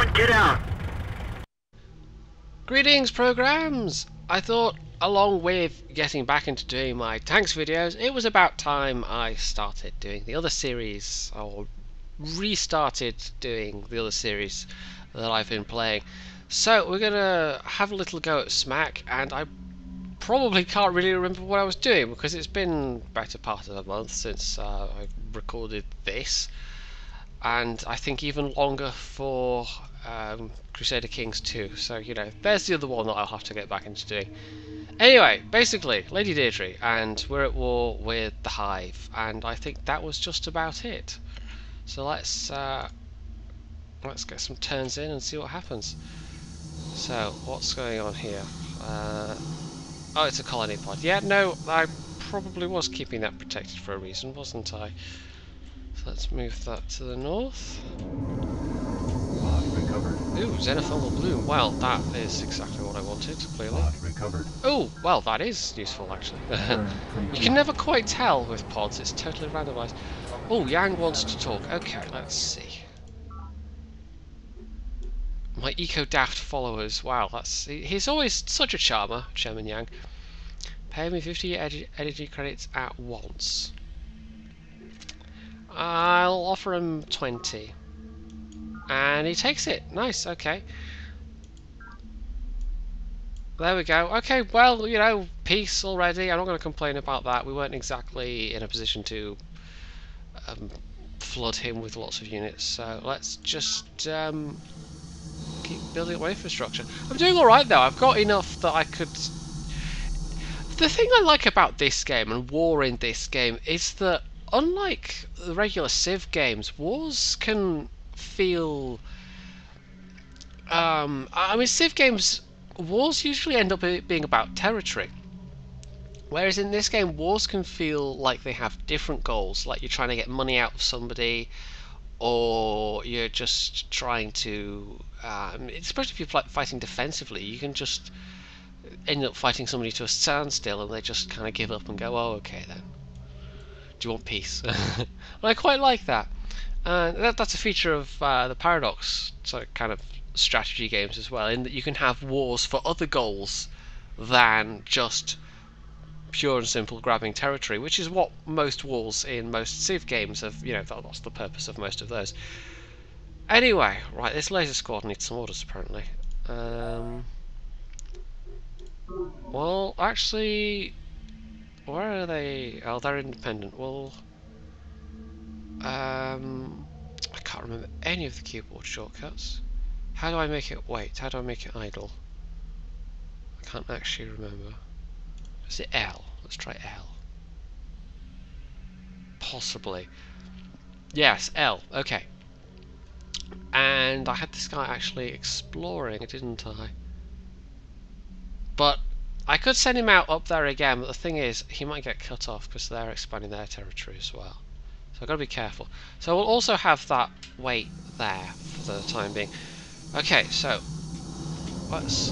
Everyone get out! Greetings, programs! I thought, along with getting back into doing my tanks videos, it was about time I started doing the other series, or restarted doing the other series that I've been playing. So we're gonna have a little go at SMAC, and I probably can't really remember what I was doing because it's been better part of a month since I recorded this, and I think even longer for Crusader Kings 2, so you know, there's the other one that I'll have to get back into doing. Anyway, basically, Lady Deirdre, and we're at war with the Hive, and I think that was just about it. So let's get some turns in and see what happens. So, what's going on here? Oh, it's a colony pod. Yeah, no, I probably was keeping that protected for a reason, wasn't I? So let's move that to the north. Recovered. Ooh, xenofungal bloom. Well, that is exactly what I wanted, clearly. Recovered. Oh, well, that is useful, actually. You can never quite tell with pods, it's totally randomised. Oh, Yang wants to talk. Okay, let's see. My eco-daft followers. Wow, he's always such a charmer, Chairman Yang. Pay me 50 energy credits at once. I'll offer him 20. And he takes it. Nice, okay. There we go. Okay, well, you know, peace already. I'm not going to complain about that. We weren't exactly in a position to flood him with lots of units. So let's just keep building up infrastructure. I'm doing alright though. I've got enough that I could... The thing I like about this game and war in this game is that unlike the regular Civ games, wars can feel... I mean, Civ games, wars usually end up being about territory. Whereas in this game, wars can feel like they have different goals, like you're trying to get money out of somebody, or you're just trying to, especially if you're fighting defensively, you can just end up fighting somebody to a standstill and they just kind of give up and go, oh, okay then. Do you want peace? And I quite like that. That's a feature of the Paradox sort of kind of strategy games as well, in that you can have wars for other goals than just pure and simple grabbing territory, which is what most wars in most Civ games have, you know, that's the purpose of most of those. Anyway, right, this laser squad needs some orders apparently. Well, actually, where are they? Oh, they're independent. Well, I can't remember any of the keyboard shortcuts. How do I make it wait? How do I make it idle? I can't actually remember. Is it L? Let's try L. Possibly. Yes, L. Okay. And I had this guy actually exploring, didn't I? But I could send him out up there again, but the thing is, he might get cut off because they're expanding their territory as well. So I've got to be careful. So we'll also have that wait there for the time being. Okay, so let's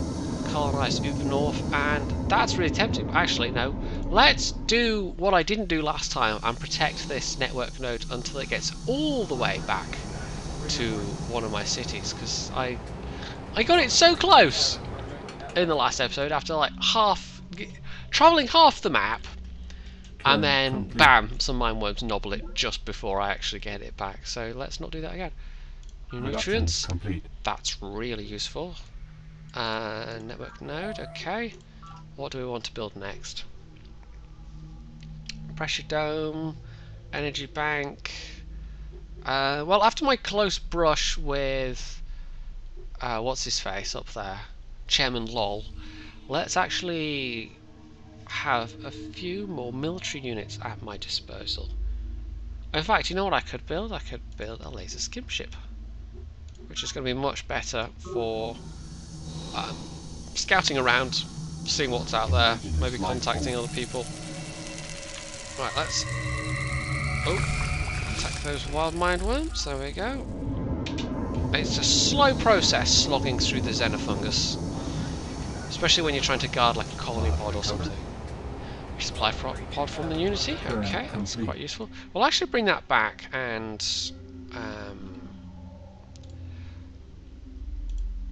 colonise Up North, and that's really tempting. Actually, no. Let's do what I didn't do last time and protect this network node until it gets all the way back to one of my cities, because I got it so close in the last episode after like travelling half the map, and then bam, some mine worms nobble it just before I actually get it back. So let's not do that again. New nutrients, that's really useful. Network node, okay. What do we want to build next? Pressure dome, energy bank. Well, after my close brush with what's his face up there, Chairman Lol, let's actually have a few more military units at my disposal. In fact, you know what I could build? I could build a laser skim ship, which is going to be much better for scouting around, seeing what's out there, maybe contacting other people. Right, let's attack those wild mind worms. There we go. It's a slow process slogging through the xenofungus, especially when you're trying to guard like a colony pod or something. Supply pod from the Unity. Okay, that's quite useful. We'll actually bring that back and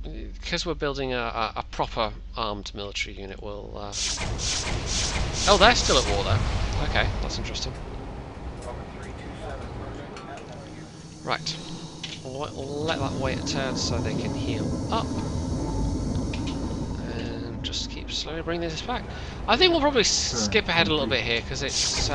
because we're building a proper armed military unit, we'll... Oh, they're still at war, though. Okay, that's interesting. Right. We'll let that wait a turn so they can heal up. And just keep slowly bringing this back. I think we'll probably skip ahead a little bit here, because it's...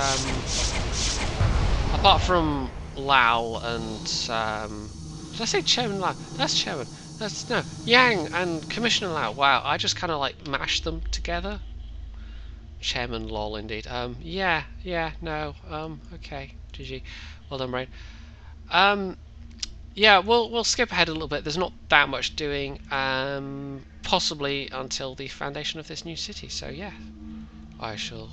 apart from Lal and... did I say Chairman Lau? That's Chairman. That's... No. Yang and Commissioner Lau. Wow, I just kind of like mashed them together. Chairman lol indeed. Yeah, no. Okay. GG. Well done, Brain. Yeah, we'll skip ahead a little bit. There's not that much doing. Possibly until the foundation of this new city. So yeah, I shall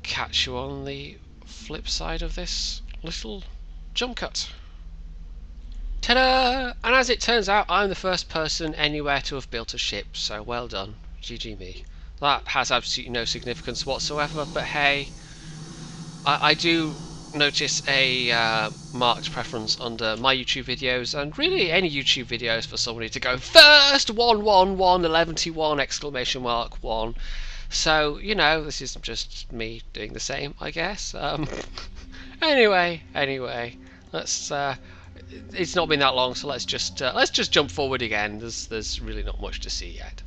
catch you on the flip side of this little jump cut. Ta-da! And as it turns out, I'm the first person anywhere to have built a ship, so well done. GG me. That has absolutely no significance whatsoever, but hey, I do notice a marked preference under my YouTube videos, and really any YouTube videos, for somebody to go first 111 exclamation mark 1. So, you know, this is just me doing the same, I guess. Anyway, let's it's not been that long, so let's just jump forward again. There's really not much to see yet.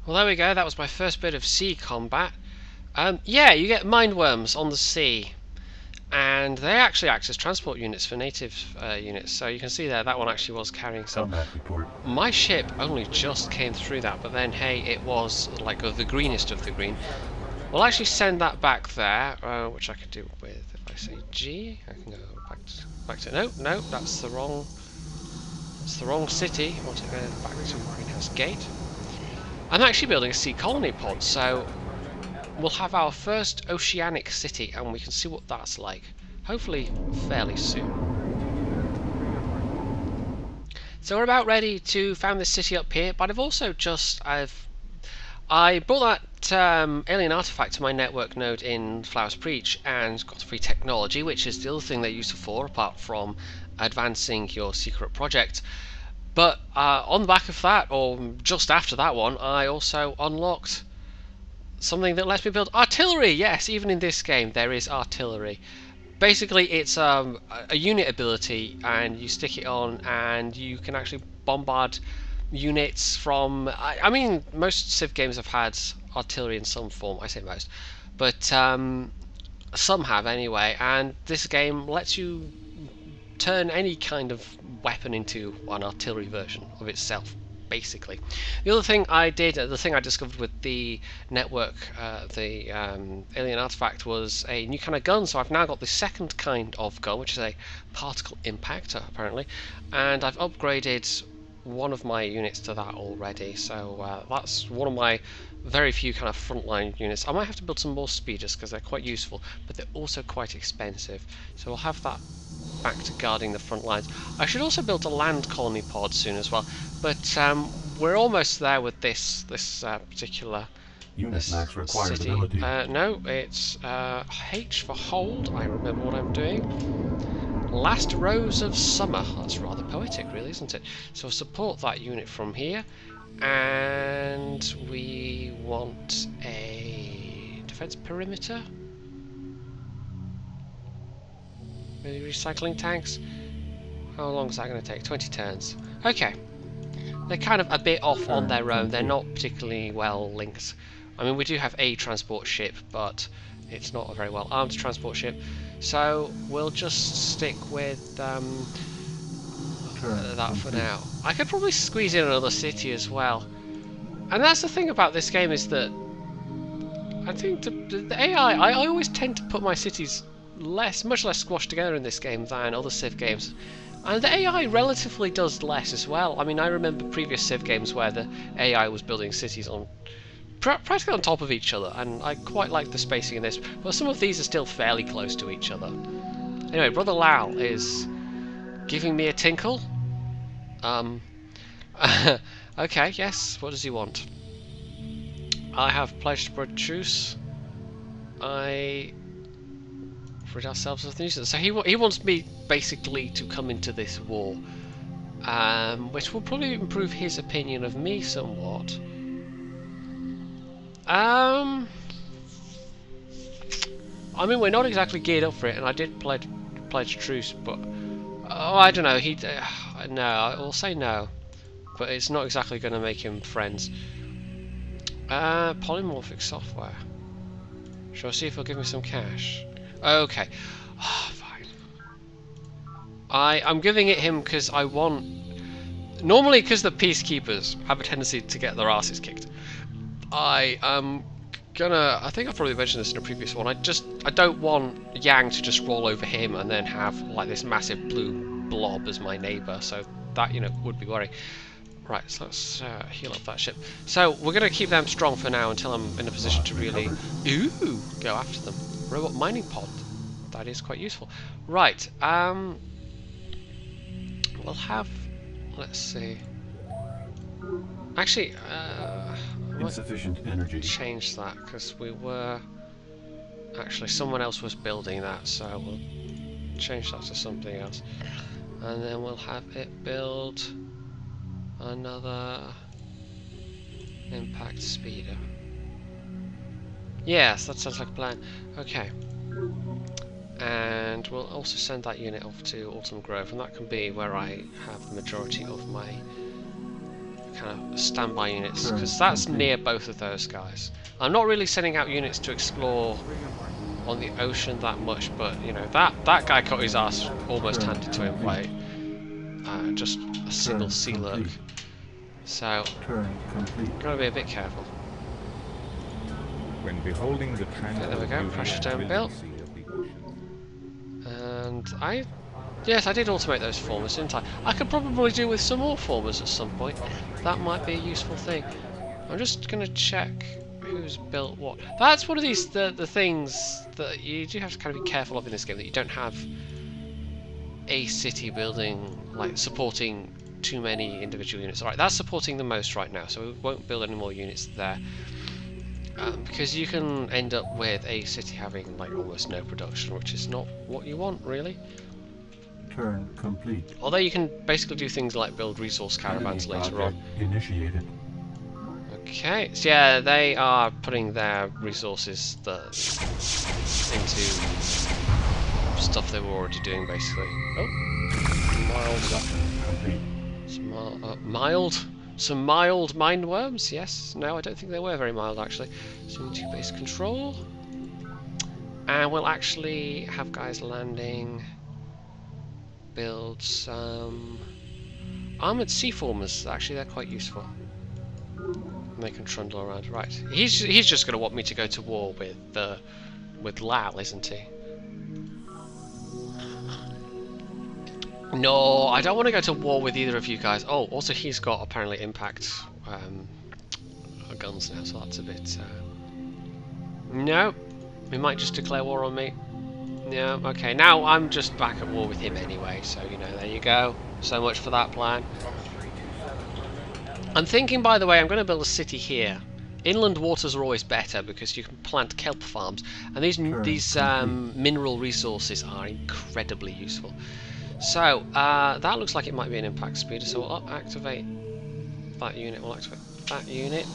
Well, there we go. That was my first bit of sea combat. Yeah, you get mindworms on the sea, and they actually act as transport units for native units. So you can see there, that one actually was carrying some. My ship only just came through that, but then hey, it was like the greenest of the green. We'll actually send that back there, which I could do with, if I say G, I can go back to no, that's the wrong city. I want to go back to Greenhouse Gate. I'm actually building a sea colony pod, so we'll have our first oceanic city, and we can see what that's like, hopefully fairly soon. So we're about ready to found this city up here, but I've also I brought that alien artifact to my network node in Flowers Preach and got free technology, which is the other thing they're useful for, apart from advancing your secret project. But on the back of that, or just after that one, I also unlocked something that lets me build artillery. Yes, even in this game there is artillery. Basically it's a unit ability, and you stick it on and you can actually bombard units from... I mean, most Civ games have had artillery in some form. I say most, but some have anyway, and this game lets you turn any kind of weapon into an artillery version of itself, basically. The other thing I did, the thing I discovered with the network, the alien artifact, was a new kind of gun. So I've now got the second kind of gun, which is a particle impactor, apparently, and I've upgraded one of my units to that already. So that's one of my very few kind of frontline units. I might have to build some more speeders because they're quite useful, but they're also quite expensive. So I'll have that back to guarding the front lines. I should also build a land colony pod soon as well, but we're almost there with this particular unit max required city. No, it's H for hold. I remember what I'm doing. Last Rose of Summer. That's rather poetic, really, isn't it? So I'll support that unit from here, and we want a defense perimeter. Maybe recycling tanks. How long is that going to take? 20 turns. Okay. They're kind of a bit off on their own. They're not particularly well linked. I mean, we do have a transport ship, but it's not a very well armed transport ship. So we'll just stick with that for now. I could probably squeeze in another city as well. And that's the thing about this game, is that I think the AI, I always tend to put my cities much less squashed together in this game than other Civ games. And the AI relatively does less as well. I mean, I remember previous Civ games where the AI was building cities on practically on top of each other, and I quite like the spacing in this, but some of these are still fairly close to each other. Anyway, Brother Lal is giving me a tinkle. Okay, yes, what does he want? I have pledged to produce. I rid ourselves of the nuisance. So he wants me basically to come into this war, which will probably improve his opinion of me somewhat. I mean, we're not exactly geared up for it, and I did pledge truce, but oh, I don't know. No, I will say no, but it's not exactly going to make him friends. Polymorphic software. Shall I see if he'll give me some cash? Okay. Oh, fine. I'm giving it him because I want... Normally, because the peacekeepers have a tendency to get their asses kicked, I am gonna... I think I've probably mentioned this in a previous one. I don't want Yang to just roll over him and then have like this massive blue blob as my neighbour. So that, you know, would be worrying. Right, so let's heal up that ship. So we're going to keep them strong for now until I'm in a position to really go after them. Robot mining pod. That is quite useful. Right, we'll have... Let's see. Actually, insufficient energy. Change that, because we were... Actually, someone else was building that, so we'll change that to something else. And then we'll have it build... another impact speeder. Yes, that sounds like a plan. Okay. And we'll also send that unit off to Autumn Grove, and that can be where I have the majority of my kind of standby units, because that's near both of those guys. I'm not really sending out units to explore on the ocean that much, but you know, that guy got his ass almost handed to him by just a single sea lurk. So, gotta be a bit careful. When beholding the okay, there we go, pressure stone built. And yes, I did automate those formers, didn't I? I could probably do with some more formers at some point. That might be a useful thing. I'm just gonna check who's built what. That's one of these the things that you do have to kind of be careful of in this game, that you don't have a city building like supporting too many individual units. Alright, that's supporting the most right now, so we won't build any more units there. Because you can end up with a city having like almost no production, which is not what you want, really. Turn complete. Although you can basically do things like build resource caravans later on. Initiated. Okay, so yeah, they are putting their resources into stuff they were already doing, basically. Oh, some mild mine worms, yes. No, I don't think they were very mild, actually. So into base control. And we'll actually have guys landing, build some armoured seaformers. Actually, they're quite useful. And they can trundle around. Right, he's just going to want me to go to war with Lal, isn't he? No, I don't want to go to war with either of you guys. Oh, also he's got apparently impact guns now, so that's a bit... No, he might just declare war on me. No, okay, now I'm just back at war with him anyway, so, you know, there you go. So much for that plan. I'm thinking, by the way, I'm going to build a city here. Inland waters are always better because you can plant kelp farms, and these mineral resources are incredibly useful. So, that looks like it might be an impact speeder, so we'll activate that unit, we'll activate that unit.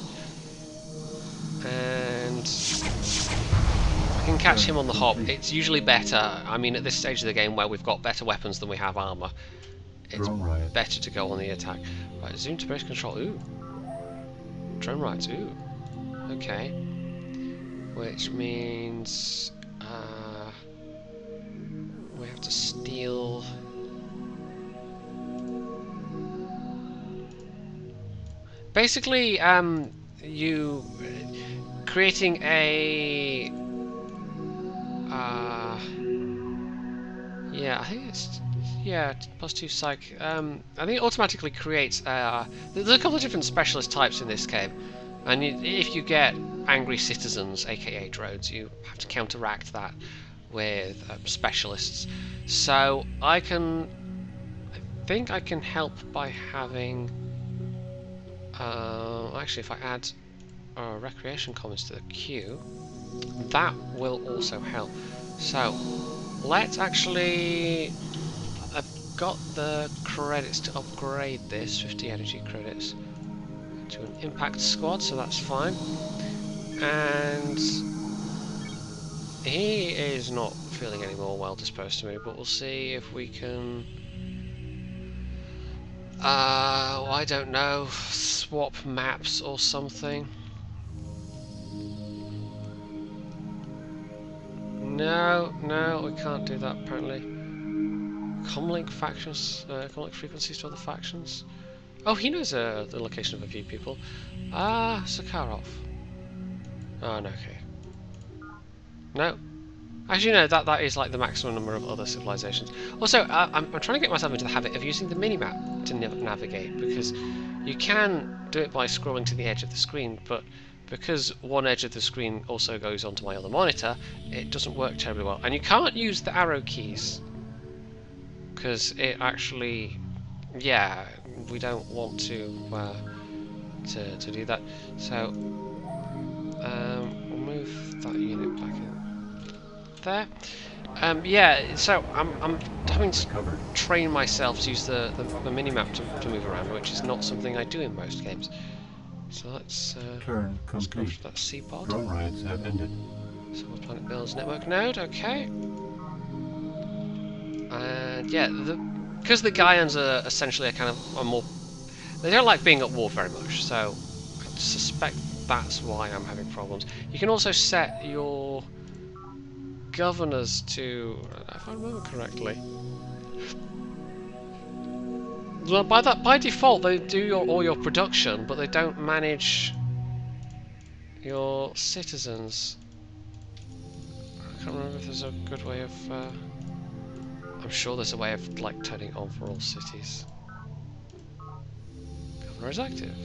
And I can catch him on the hop. It's usually better, I mean, at this stage of the game where we've got better weapons than we have armour, it's better to go on the attack. Right, zoom to base control, ooh. Drone rides, ooh. Okay. Which means... we have to steal... Basically, you creating a yeah, I think it's +2 psych. I think it automatically creates. There's a couple of different specialist types in this game, and if you get angry citizens, aka drones, you have to counteract that with specialists. So I think I can help by having. Actually, if I add recreation commons to the queue, that will also help. So, let's actually... I've got the credits to upgrade this, 50 energy credits, to an impact squad, so that's fine. And he is not feeling any more well disposed to me, but we'll see if we can... I don't know, swap maps or something. No, we can't do that apparently. Comlink factions, comlink frequencies to other factions. Oh, he knows the location of a few people. Sakharov. Oh, no, okay. No. Actually, no, that is like the maximum number of other civilizations. Also, I'm trying to get myself into the habit of using the minimap to navigate, because you can do it by scrolling to the edge of the screen, but because one edge of the screen also goes onto my other monitor, it doesn't work terribly well. And you can't use the arrow keys, because it actually, yeah, we don't want to do that. So we'll move that unit back in there. Yeah, so I'm having to train myself to use the minimap to move around, which is not something I do in most games. So let's Turn let's go complete. for that C pod. Drone rides have ended. So planet builds network node, okay. And yeah, because the Gaians are essentially a kind of a more... They don't like being at war very much, so I suspect that's why I'm having problems. You can also set your governors to, if I remember correctly. Well, by default they do all your production, but they don't manage your citizens. I can't remember if there's a good way of... I'm sure there's a way of like turning it on for all cities. Governor is active.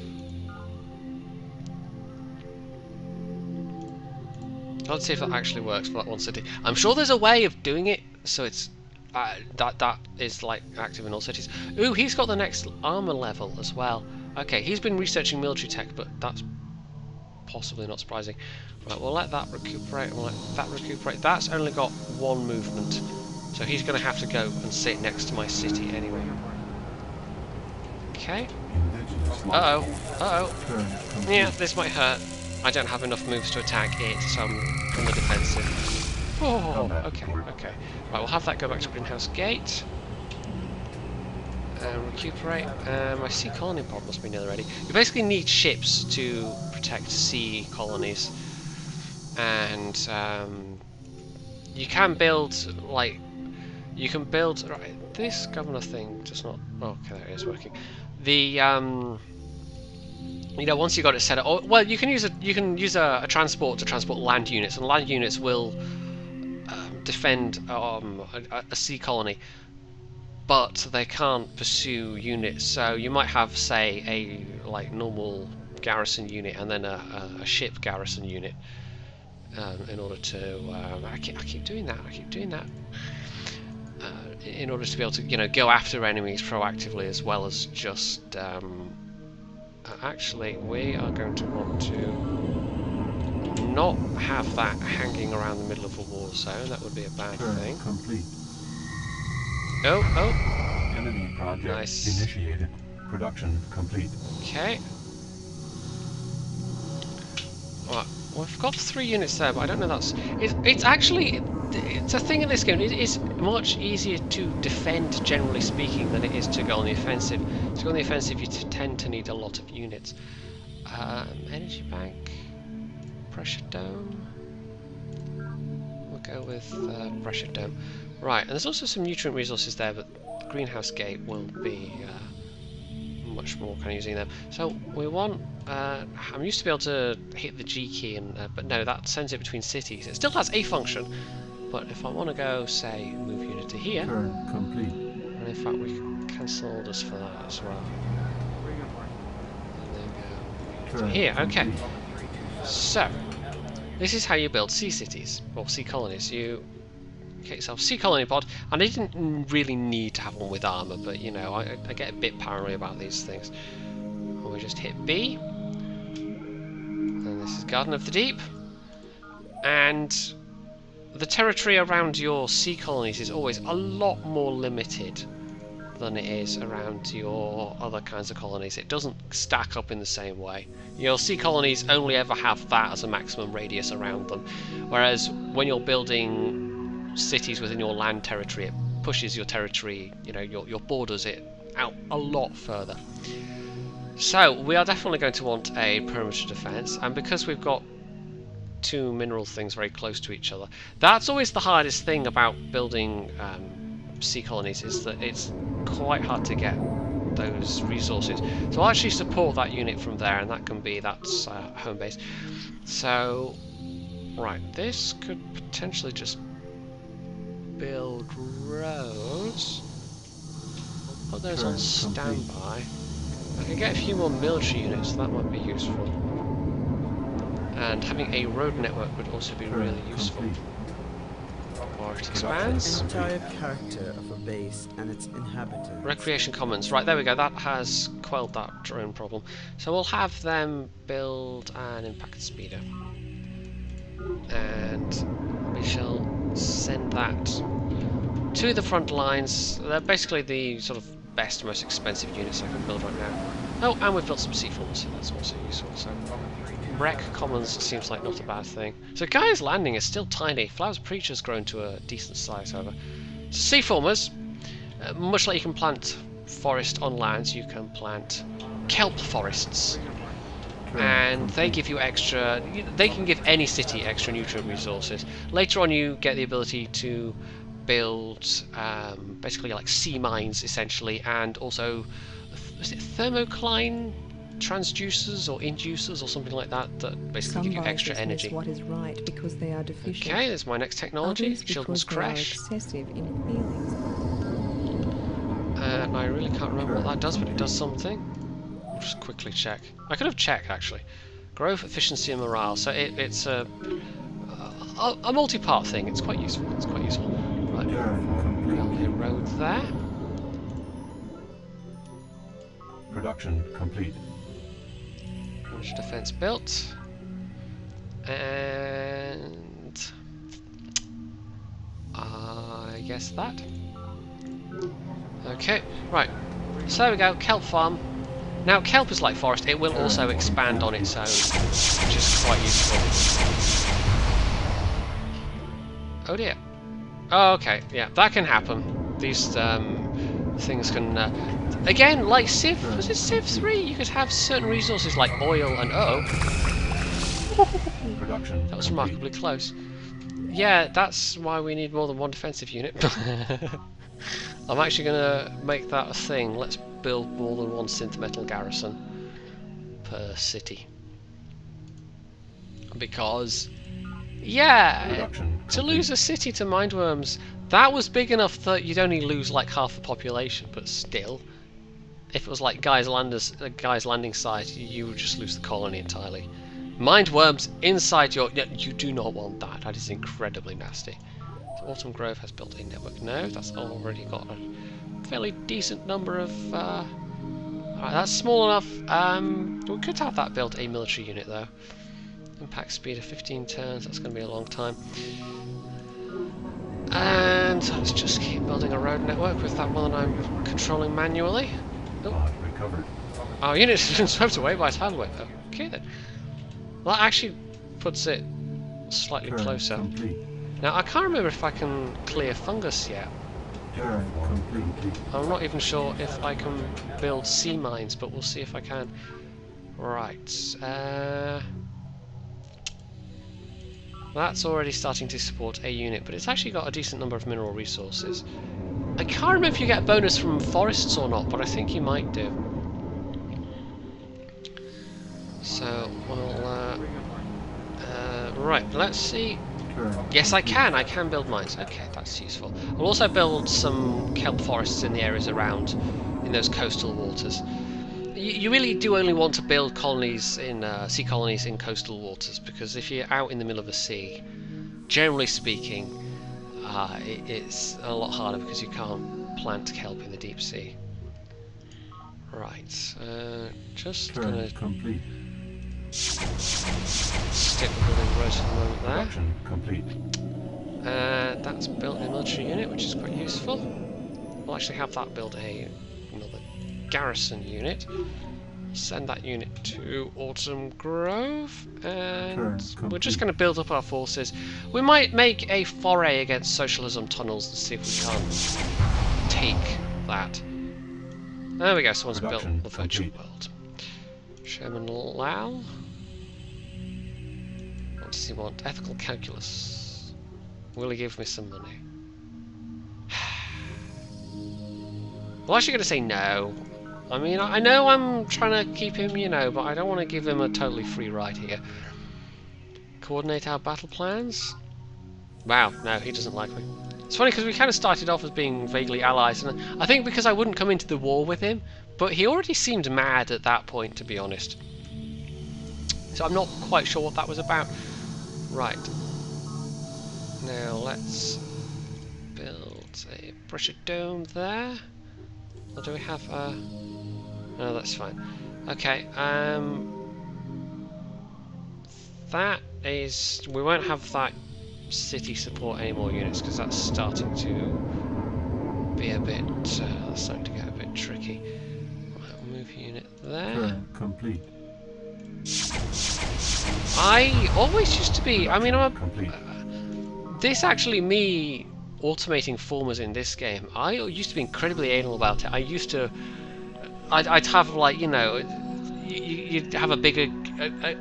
Let's see if that actually works for that one city. I'm sure there's a way of doing it so it's that is like active in all cities. Ooh, he's got the next armor level as well. Okay, he's been researching military tech, but that's possibly not surprising. Right, we'll let that recuperate. We'll let that recuperate. That's only got one movement, so he's going to have to go and sit next to my city anyway. Okay. Uh oh. Yeah, this might hurt. I don't have enough moves to attack it, so I'm on the defensive. Oh, okay. Right, we'll have that go back to Greenhouse Gate. Recuperate. My sea colony pod must be nearly ready. You basically need ships to protect sea colonies, and you can build right. This governor thing does not. Oh, okay, there it is working. The you know, once you got it set up, well, you can use a transport to transport land units, and land units will defend a sea colony, but they can't pursue units. So you might have, say, a like normal garrison unit and then a ship garrison unit in order to. I keep doing that. In order to be able to, you know, go after enemies proactively as well as just. Actually, we are going to want to not have that hanging around the middle of a war zone. That would be a bad thing. Complete. Oh. Enemy project Nice. initiated. Production complete. Okay. Right. Well, I've got 3 units there, but I don't know that's... It's actually... It's a thing in this game. It is much easier to defend, generally speaking, than it is to go on the offensive. To go on the offensive, you tend to need a lot of units. Energy bank, pressure dome. We'll go with pressure dome. Right, and there's also some nutrient resources there, but the greenhouse gate will be much more kind of using them. So we want. I'm used to be able to hit the G key, but no, that sends it between cities. It still has a function. But if I want to go, say, move unit to here, Turn complete. and in fact we can cancel orders for that as well. And then go to here, okay. So, this is how you build sea cities, or sea colonies. You get yourself a sea colony pod, and I didn't really need to have one with armour, but you know, I get a bit paranoid about these things. And we just hit B, and this is Garden of the Deep, and the territory around your sea colonies is always a lot more limited than it is around your other kinds of colonies. It doesn't stack up in the same way. Your sea colonies only ever have that as a maximum radius around them, whereas when you're building cities within your land territory, it pushes your territory, you know, your borders it out a lot further. So we are definitely going to want a perimeter defense, and because we've got two mineral things very close to each other, that's always the hardest thing about building sea colonies, is that it's quite hard to get those resources. So I'll actually support that unit from there, and that can be that's home base. So right, this could potentially just build roads. Put those on standby. I can get a few more military units, so that might be useful. And having a road network would also be really useful. Or it expands. Entire character of a base and its inhabitants. Recreation Commons. Right, there we go. That has quelled that drone problem. So we'll have them build an impact speeder. And we shall send that to the front lines. They're basically the sort of best, most expensive units I can build right now. Oh, and we've built some seaforms, so that's also useful. So Rec Commons seems like not a bad thing. So Guy's Landing is still tiny. Flowers Preacher's grown to a decent size, however. So Seaformers, much like you can plant forest on lands, you can plant kelp forests. And they give you extra, they can give any city extra nutrient resources. Later on you get the ability to build basically like sea mines essentially, and also, is it thermocline transducers or inducers or something like that, that basically give you extra energy. What is right because they are deficient. Okay, there's my next technology, Children's Crash. Excessive in feelings. I really can't remember what that does, but it does something. I'll just quickly check. I could have checked actually. Growth, efficiency, and morale. So it's a multi-part thing. It's quite useful. It's quite useful. Right, build a road there. Production complete. Defense built, and I guess that. Okay, right. So there we go. Kelp farm. Now kelp is like forest. It will also expand on its own, which is quite useful. Oh dear. Oh, okay. Yeah, that can happen. These things can. Again, like Civ, was it Civ 3? You could have certain resources like oil and Production that was complete. remarkably close. Yeah, that's why we need more than one defensive unit. I'm actually going to make that a thing. Let's build more than one synth metal garrison per city. Because, yeah, Production to lose a city to mindworms, that was big enough that you'd only lose like half the population, but still. If it was like Guy's Landing site, you would just lose the colony entirely. Mindworms inside your... You do not want that. That is incredibly nasty. So Autumn Grove has built a network. No, that's already got a fairly decent number of... Alright, that's small enough. We could have that built a military unit, though. Impact speed of 15 turns. That's going to be a long time. And let's just keep building a road network with that one that I'm controlling manually. Pod recovered. Our unit has been swept away by a tidal wave. Okay then. Well, that actually puts it slightly Turn closer. complete. Now I can't remember if I can clear fungus yet. Turn complete. I'm not even sure if I can build sea mines, but we'll see if I can. Right. That's already starting to support a unit, but it's actually got a decent number of mineral resources. I can't remember if you get a bonus from forests or not, but I think you might do. So, we'll, right, let's see. Yes, I can build mines. Okay, that's useful. I'll also build some kelp forests in the areas around, in those coastal waters. You really do only want to build colonies in sea colonies in coastal waters, because if you're out in the middle of the sea, generally speaking, it's a lot harder because you can't plant kelp in the deep sea. Right, just gonna complete. stick with building roads for the moment there. Production complete. That's built a military unit, which is quite useful. We'll actually have that build another garrison unit. Send that unit to Autumn Grove, and we're just going to build up our forces. We might make a foray against Socialism Tunnels and see if we can't take that. There we go, someone's built the virtual world. Sherman Lau. What does he want? Ethical calculus. Will he give me some money? Well, I'm actually going to say no. I mean, I know I'm trying to keep him, you know, but I don't want to give him a totally free ride here. Coordinate our battle plans? Wow, no, he doesn't like me. It's funny because we kind of started off as being vaguely allies, and I think because I wouldn't come into the war with him, but he already seemed mad at that point, to be honest. So I'm not quite sure what that was about. Right. Now let's build a pressure dome there. Or do we have a... No, that's fine. Okay, that is... We won't have that city support any more units because that's starting to be a bit... that's starting to get a bit tricky. Right, we'll move unit there. Turn complete. I always used to be... I mean, I'm Complete. this actually, me automating formers in this game, I used to be incredibly anal about it. I used to... I'd have, like, you know, you'd have a bigger...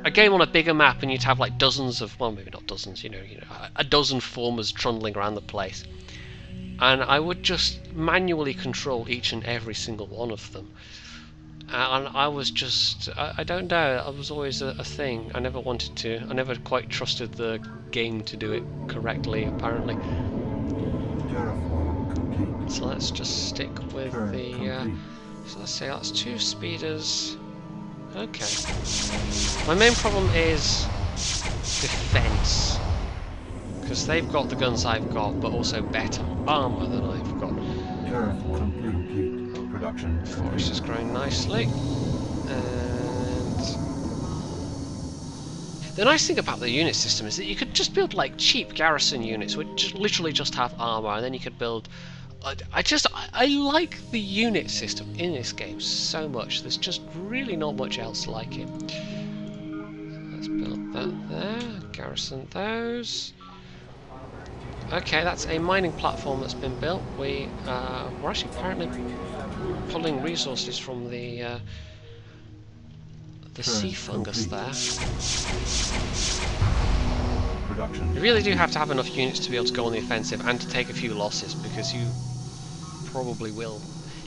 A game on a bigger map and you'd have, like, dozens of... Well, maybe not dozens, you know, a dozen formers trundling around the place. And I would just manually control each and every single one of them. And I was just... I don't know, it was always a thing. I never wanted to... I never quite trusted the game to do it correctly, apparently. Terraform complete. So let's just stick with Turn the... complete. So let's say that's 2 speeders. Okay. My main problem is defense, because they've got the guns I've got, but also better armor than I've got. Terraform complete. Production Forest is growing nicely, and the nice thing about the unit system is that you could just build like cheap garrison units, which literally just have armor, and then you could build. I like the unit system in this game so much. There's just really not much else like it. Let's build that there. Garrison those. Okay, that's a mining platform that's been built. We're actually apparently pulling resources from the sea fungus there. production. You really do have to have enough units to be able to go on the offensive and to take a few losses, because you probably will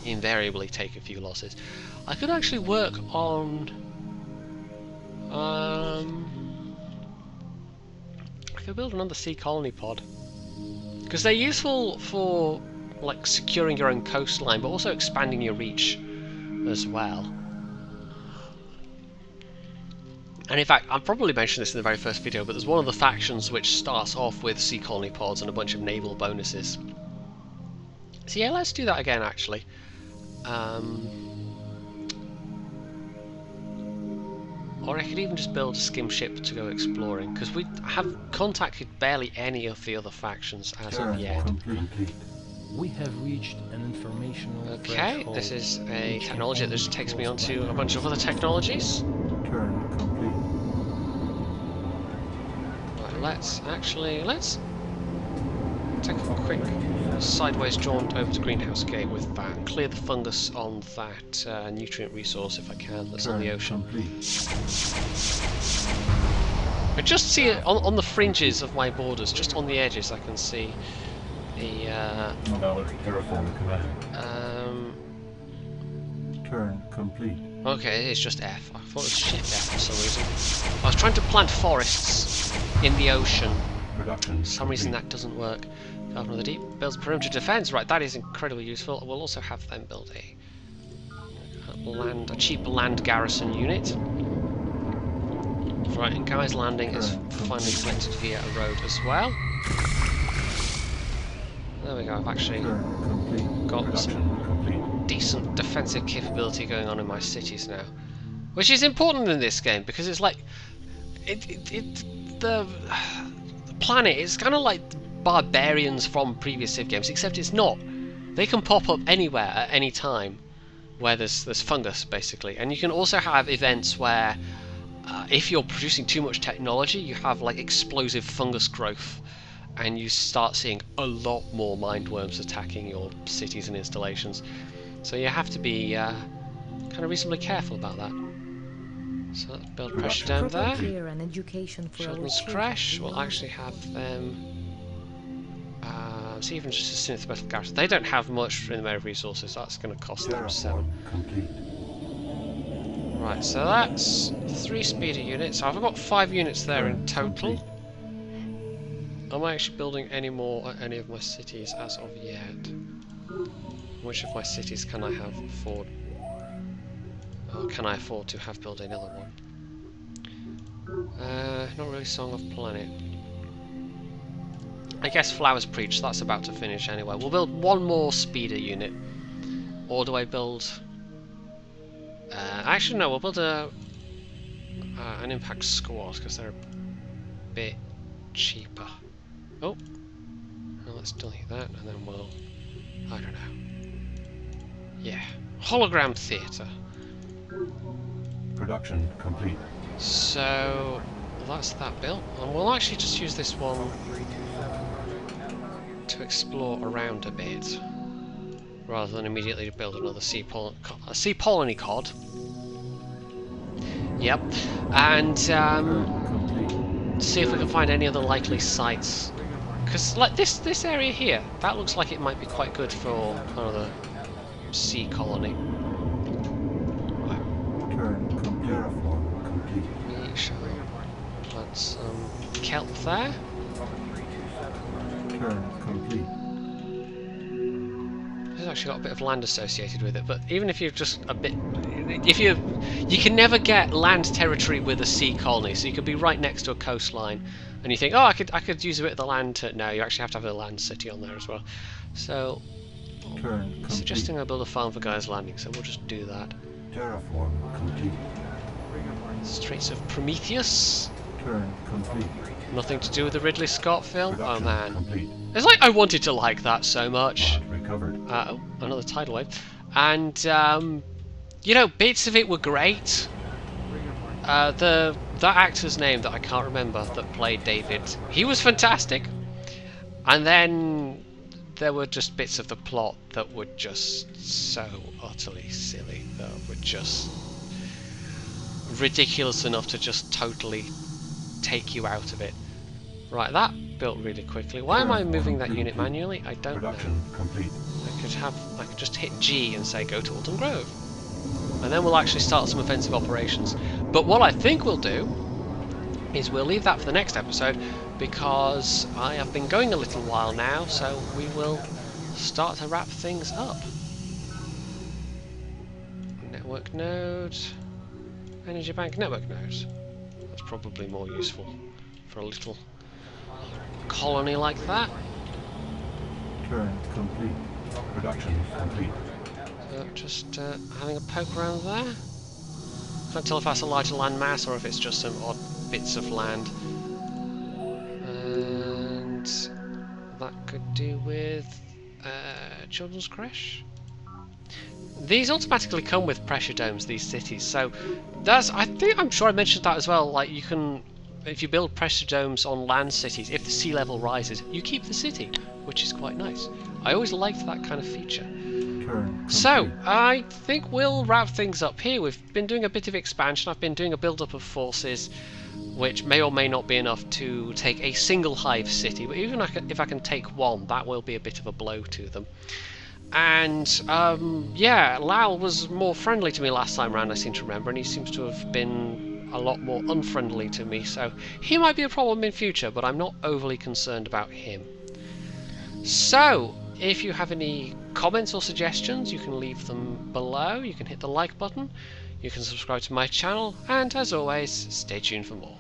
invariably take a few losses. I could actually work on I could build another sea colony pod, because they're useful for like securing your own coastline, but also expanding your reach as well. And in fact, I probably mentioned this in the very first video, but there's one of the factions which starts off with sea colony pods and a bunch of naval bonuses. So yeah, let's do that again actually. Or I could even just build a skim ship to go exploring, because we have contacted barely any of the other factions as of yet. We have reached an informational Okay, threshold this is a which technology that can just only takes be me on caused to by a bunch of other technologies. Turn complete. Right, let's take a quick sideways jaunt over to Greenhouse Gate with that. Clear the fungus on that nutrient resource if I can, that's on the ocean. I just see it on the fringes of my borders, just on the edges I can see the Terraform command. Turn complete. okay, it's just F. I thought it was Shift F for some reason. I was trying to plant forests in the ocean. Production. For some reason that doesn't work. Garden of the Deep builds perimeter defense. Right, that is incredibly useful. We'll also have them build a cheap land garrison unit. Right, and Guy's Landing is finally connected via a road as well. There we go. I've actually got some decent defensive capability going on in my cities now, which is important in this game because it's like the planet is kind of like barbarians from previous Civ games, except it's not. They can pop up anywhere at any time where there's fungus, basically. And you can also have events where if you're producing too much technology, you have like explosive fungus growth, and you start seeing a lot more mindworms attacking your cities and installations. So you have to be kind of reasonably careful about that. So let's build pressure dome there. Care and education for Children's our Crash, children. we'll actually have them. See, even just a Synth Metal Garrison. They don't have much in the way of resources, that's going to cost them 7. Terraform complete. Right, so that's 3 speeder units. So I've got 5 units there in Turn total. complete. Am I actually building any more at any of my cities as of yet? Which of my cities can I have afford? Or can I afford to have built another one? Not really Song of Planet. I guess Flowers Preach, that's about to finish anyway. We'll build 1 more speeder unit. Or do I build... actually no, we'll build an Impact Squad, because they're a bit cheaper. Oh! Well, let's delete that, and then we'll... I don't know. Yeah. Hologram Theatre. Production complete. So... that's that built. And we'll actually just use this one to explore around a bit, rather than immediately build another sea colony cod. Yep, and see if we can find any other likely sites. Because like this area here, that looks like it might be quite good for another sea colony. Turn terraform complete. We shall plant some kelp there. Turn complete. It's actually got a bit of land associated with it, but even if you're just a bit... you can never get land territory with a sea colony, so you could be right next to a coastline, and you think, oh, I could use a bit of the land to... No, you actually have to have a land city on there as well. So, Turn complete. suggesting I build a farm for Guy's Landing, so we'll just do that. Terraform complete. Straits of Prometheus. Turn complete. Nothing to do with the Ridley Scott film. Oh Production man. complete. It's like I wanted to like that so much. Plot recovered. Oh, another tidal wave. And, you know, bits of it were great. That actor's name that I can't remember that played David, he was fantastic. And then there were just bits of the plot that were just so utterly silly, that were just ridiculous enough to just totally take you out of it. Right, that built really quickly. Why am I moving that unit manually? I don't know. Production complete. I could just hit G and say go to Alton Grove. And then we'll actually start some offensive operations. But what I think we'll do is we'll leave that for the next episode, because I have been going a little while now, so we will start to wrap things up. Network node, energy bank network nodes. That's probably more useful for a little colony like that. Turn complete. Production complete. Just having a poke around there. Can't tell if that's a larger land mass or if it's just some odd bits of land. And that could do with Children's Crash. These automatically come with pressure domes, these cities, so that's, I'm sure I mentioned that as well, like you can, if you build pressure domes on land cities, if the sea level rises, you keep the city, which is quite nice. I always liked that kind of feature. So, I think we'll wrap things up here. We've been doing a bit of expansion, I've been doing a build-up of forces, which may or may not be enough to take a single hive city, but even if I can take one, that will be a bit of a blow to them. And, yeah, Lal was more friendly to me last time round, I seem to remember, and he seems to have been a lot more unfriendly to me, so he might be a problem in future, but I'm not overly concerned about him. So, if you have any comments or suggestions, you can leave them below, you can hit the like button, you can subscribe to my channel, and as always, stay tuned for more.